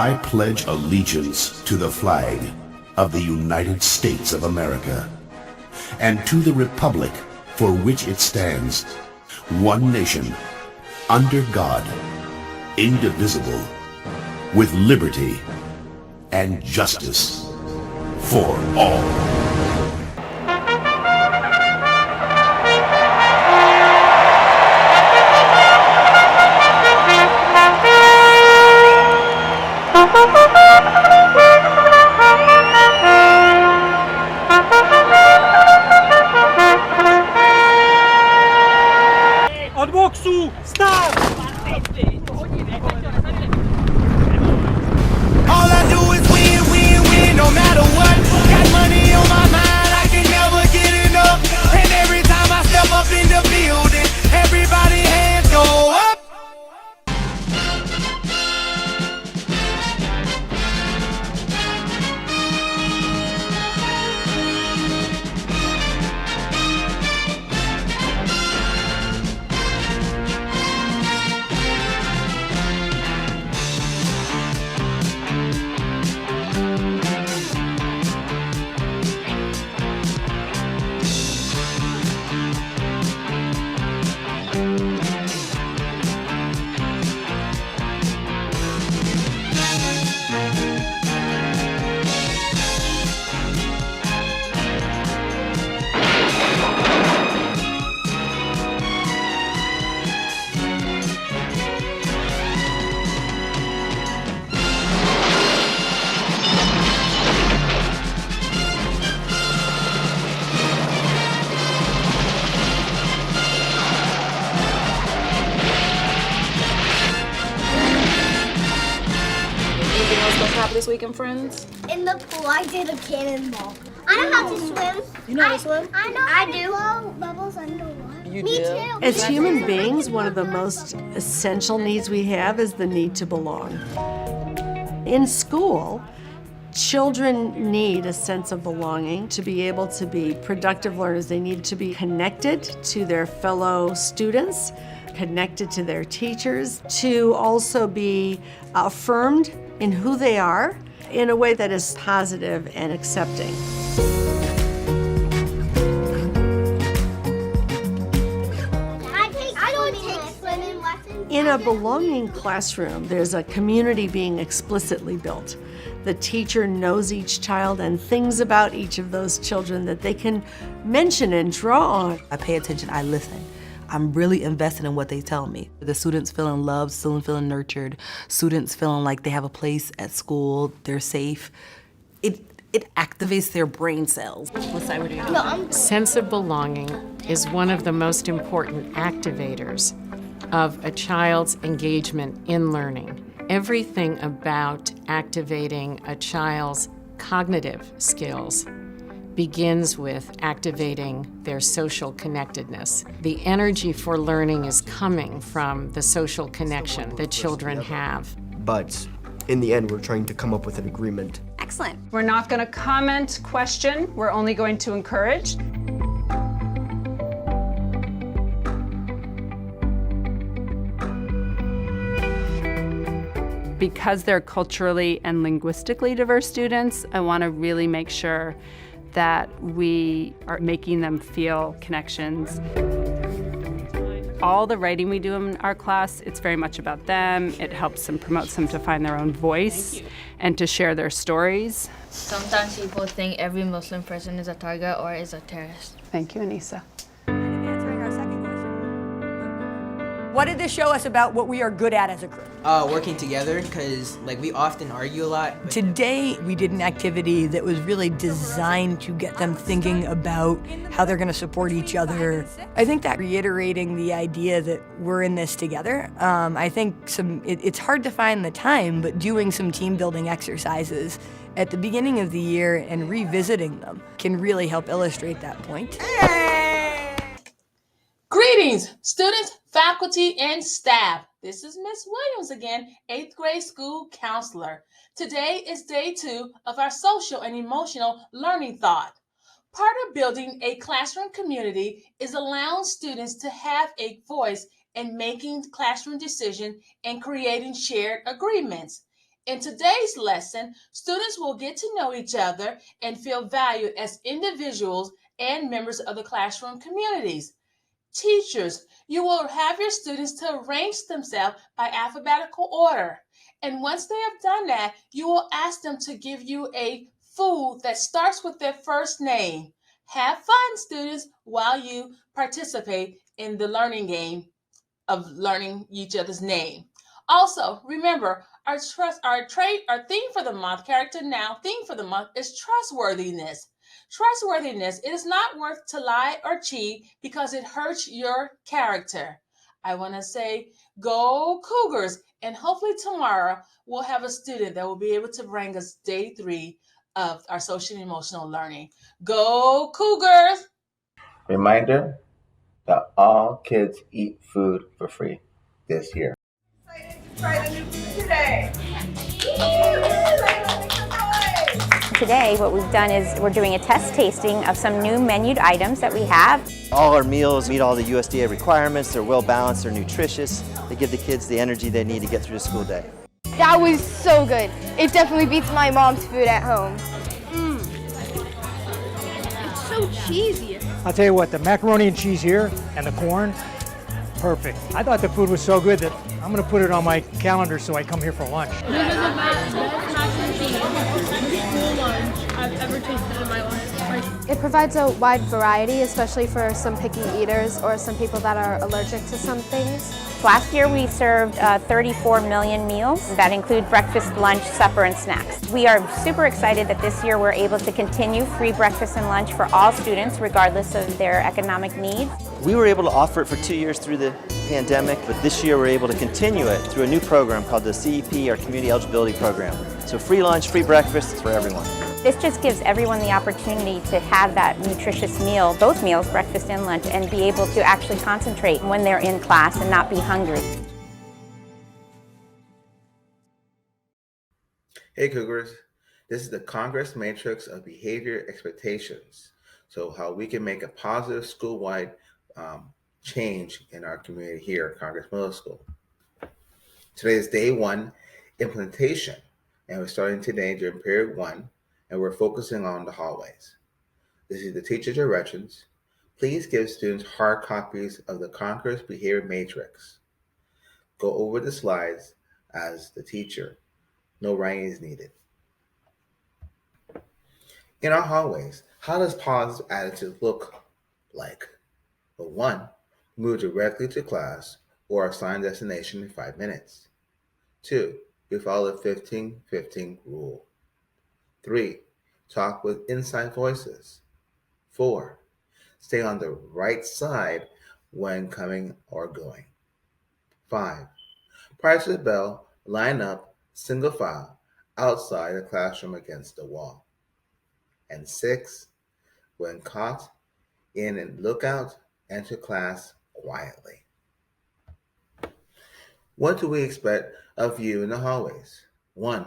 I pledge allegiance to the flag of the United States of America and to the republic for which it stands, one nation, under God, indivisible, with liberty and justice for all. Advoxu, stop! All I do is win, win, win, no matter what. Got money on my mind, I can never get enough. And every time I step up in the building, everybody hands go up. This weekend, friends? In the pool, I did a cannonball. I know how to swim. You know how to swim? I know how to blow bubbles underwater. You Me do? too. As human beings, one of the most essential needs we have is the need to belong. In school, children need a sense of belonging to be able to be productive learners. They need to be connected to their fellow students, connected to their teachers, to also be affirmed in who they are in a way that is positive and accepting. I don't take swimming lessons. In a belonging classroom, there's a community being explicitly built. The teacher knows each child and things about each of those children that they can mention and draw on. I pay attention, I listen. I'm really invested in what they tell me. The students feeling loved, students feeling nurtured, students feeling like they have a place at school, they're safe. It activates their brain cells. What side would you Sense of belonging is one of the most important activators of a child's engagement in learning. Everything about activating a child's cognitive skills begins with activating their social connectedness. The energy for learning is coming from the social connection that children have. But in the end, we're trying to come up with an agreement. Excellent. We're not going to comment, question, we're only going to encourage. Because they're culturally and linguistically diverse students, I want to really make sure that we are making them feel connections. All the writing we do in our class, it's very much about them. It helps them, promotes them to find their own voice and to share their stories. Sometimes people think every Muslim person is a target or is a terrorist. Thank you, Anissa. What did this show us about what we are good at as a group? Working together, because we often argue a lot. Today, we did an activity that was really designed to get them thinking about how they're gonna support each other. I think that reiterating the idea that we're in this together, I think it's hard to find the time, but doing some team building exercises at the beginning of the year and revisiting them can really help illustrate that point. Greetings, students, faculty, and staff. This is Miss Williams again, 8th grade school counselor. Today is day 2 of our social and emotional learning thought. Part of building a classroom community is allowing students to have a voice in making classroom decisions and creating shared agreements. In today's lesson, students will get to know each other and feel valued as individuals and members of the classroom communities. Teachers, you will have your students to arrange themselves by alphabetical order. And once they have done that, you will ask them to give you a food that starts with their first name. Have fun, students, while you participate in the learning game of learning each other's name. Also, remember our theme for the month, character noun theme for the month is trustworthiness. Trustworthiness, it is not worth to lie or cheat because it hurts your character. I want to say go Cougars, and hopefully tomorrow we'll have a student that will be able to bring us day 3 of our social and emotional learning. Go Cougars! Reminder that all kids eat food for free this year. Try the new food today. Today, what we've done is we're doing a test tasting of some new menued items that we have. All our meals meet all the USDA requirements. They're well balanced, they're nutritious. They give the kids the energy they need to get through the school day. That was so good. It definitely beats my mom's food at home. It's so cheesy. I'll tell you what, the macaroni and cheese here and the corn, perfect. I thought the food was so good that I'm going to put it on my calendar so I come here for lunch. This is the best mac and cheese school lunch I've ever tasted in my life. It provides a wide variety, especially for some picky eaters or some people that are allergic to some things. Last year we served 34 million meals that include breakfast, lunch, supper, and snacks. We are super excited that this year we're able to continue free breakfast and lunch for all students regardless of their economic needs. We were able to offer it for 2 years through the pandemic, but this year we're able to continue it through a new program called the CEP, our Community Eligibility Program. So free lunch, free breakfast for everyone. This just gives everyone the opportunity to have that nutritious meal, both meals, breakfast and lunch, and be able to actually concentrate when they're in class and not be hungry. Hey Cougars, this is the Congress Matrix of Behavior Expectations. So how we can make a positive school-wide change in our community here at Congress Middle School. Today is day 1, implementation, and we're starting today during period 1, and we're focusing on the hallways. This is the teacher directions. Please give students hard copies of the Congress Behavior Matrix. Go over the slides as the teacher. No writing is needed. In our hallways, how does positive attitude look like? Well, 1, move directly to class or assigned destination in 5 minutes. 2, we follow the 15-15 rule. 3, talk with inside voices. 4, stay on the right side when coming or going. 5, prior to the bell, line up single file outside the classroom against the wall. And 6, when caught in and look out, enter class quietly. What do we expect of you in the hallways? 1,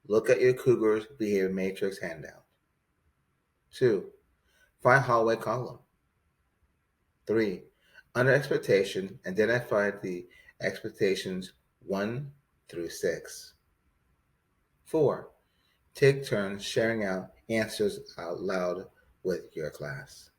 look at your Cougar's Behavior Matrix handout. 2, find hallway column. 3, under expectation, identify the expectations 1 through 6. 4, take turns sharing out answers out loud with your class.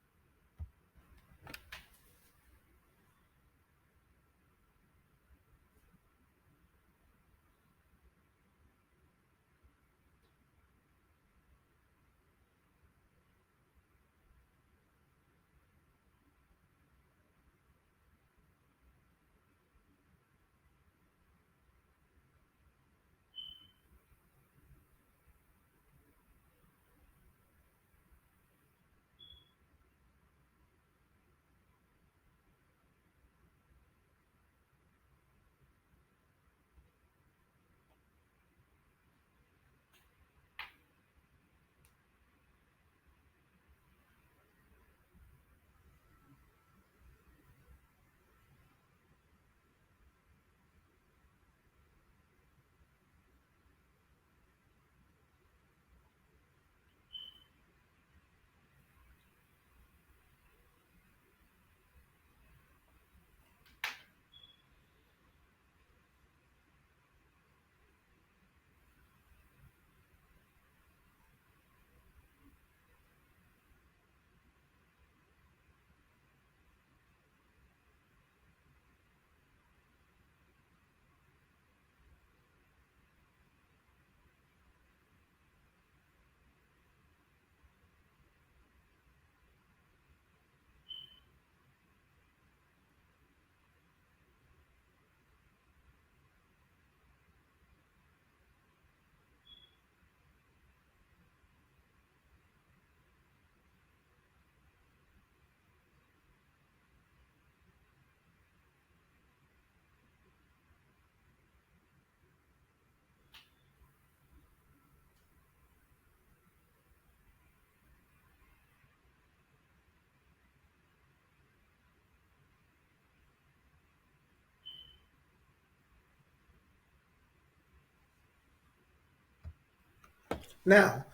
Now,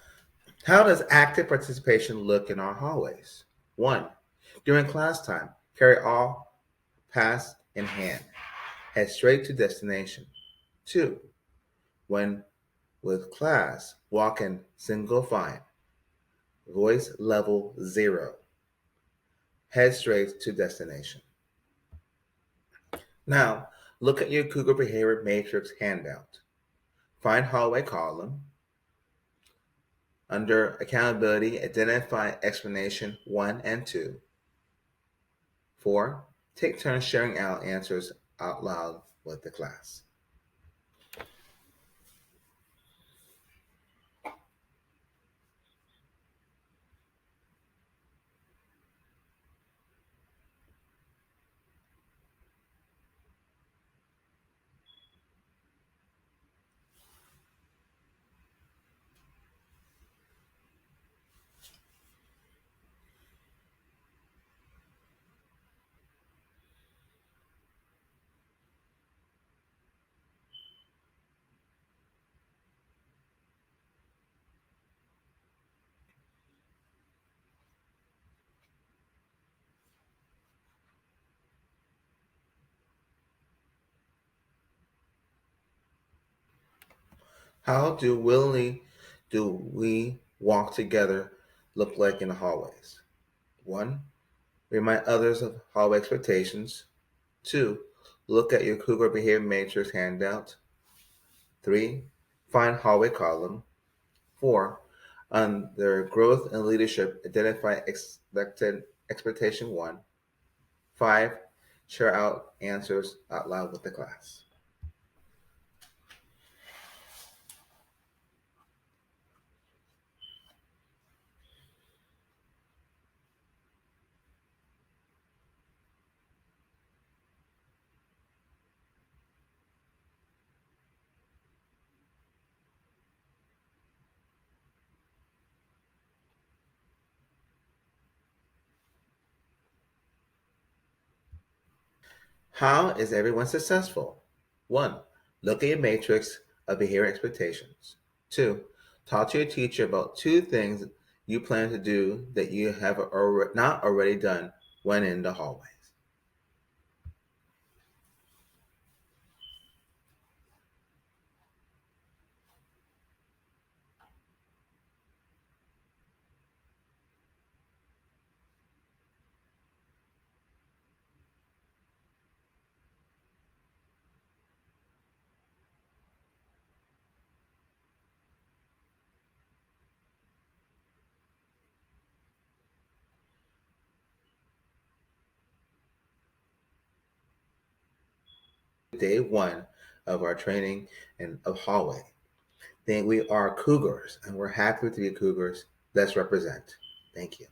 how does active participation look in our hallways? 1. During class time, carry all pass in hand. Head straight to destination. 2. When with class, walk in single file. Voice level 0. Head straight to destination. Now, look at your Cougar Behavior Matrix handout. Find hallway column. Under accountability, identify explanation 1 and 2. 4. Take turns sharing out answers out loud with the class. How do we walk together look like in the hallways? 1. Remind others of hallway expectations. 2. Look at your Cougar Behavior Matrix handout. 3. Find hallway column. 4. Under growth and leadership, identify expected expectation 1. 5. Share out answers out loud with the class. How is everyone successful? 1. Look at your matrix of behavior expectations. 2. Talk to your teacher about 2 things you plan to do that you have not already done when in the hallways. Day 1 of our training and of hallway. Then we are Cougars and we're happy to be Cougars. Let's represent. Thank you.